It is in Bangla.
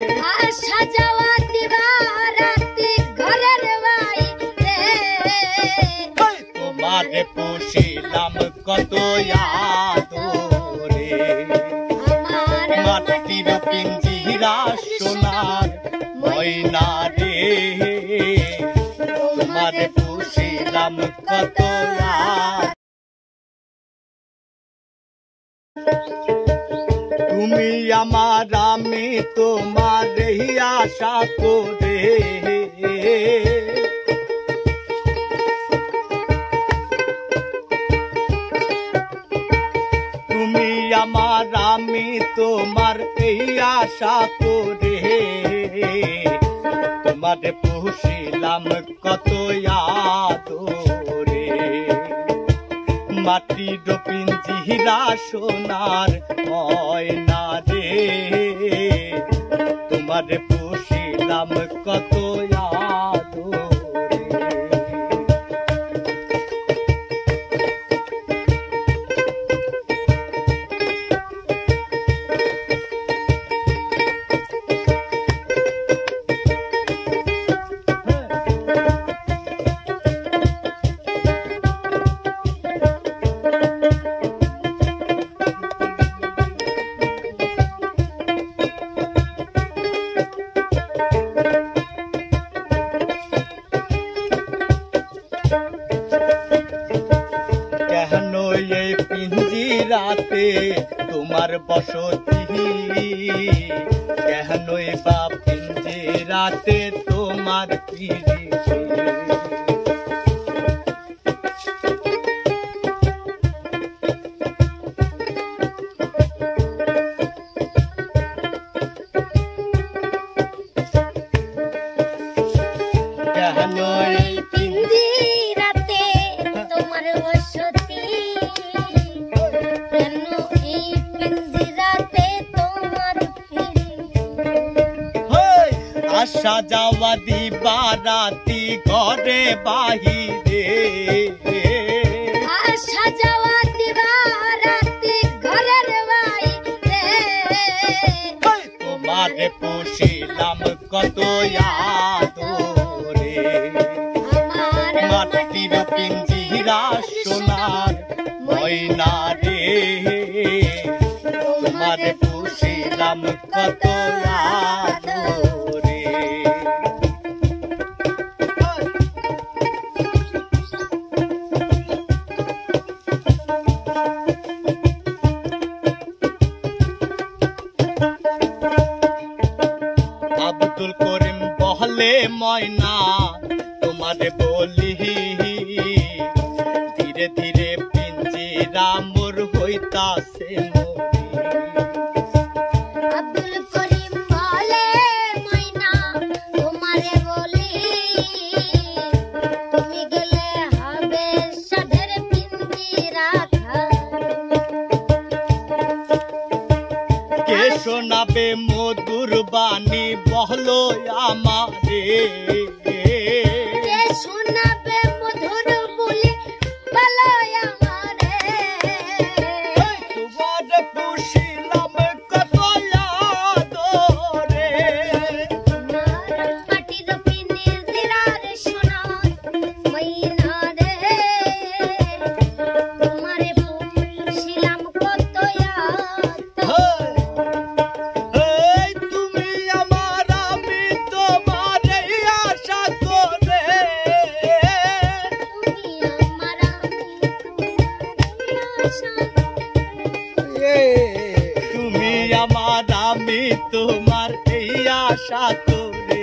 আসা যাওয়া দিবারাতি ঘরের বাইরে তোমারে পুষিলাম কত আদরে মাটির পিঞ্জিরা সোনার ময়না রে তোমারে পুষিলাম কত তুমি আমার আমি তোমার আশা করে তুমি আমার আমি তোমার এই আশা করে তোমারে পুষিলাম কত আদরে মাটির পিঞ্জিরা সোনার ময়না রে তোমারে পুষিলাম কত আদরে পিঞ্জিরাতে তোমার বসতি কেনই বা পিঞ্জিরাতে তোমার প্রীতি কেনই পিঞ্জিরাতে তোমার বসতি আসা যাওয়া দিবারাতি ঘরে বাহিরে আসা যাওয়া দিবারাতি ঘরের বাইরে তোমারে পুষিলাম কত আদরে মাটির পিঞ্জিরা সোনার ময়না রে তোমারে পুষিলাম কত আদরে আব্দুল করিম বহলে ময়না তোমারে বলি ধীরে ধীরে পিঞ্জিরা মোর হইতাছে আব্দুল করিম বলে ময়না তোমারে বলি তুমি গেলে হবে সাধের পিঞ্জিরা কে শোনাবে মধুর বাণী বহলো আমারে কে শোনাবে মধুর বলি বলো আমারে তোমারে পুষিলাম কত আদরে মাটির পিঞ্জিরার সোনার ময়না রে তোমারে পুষিলাম কত তুমি আমার আমি তোমার আশা করে তুমি আমার আমি তোমার এই আশা করে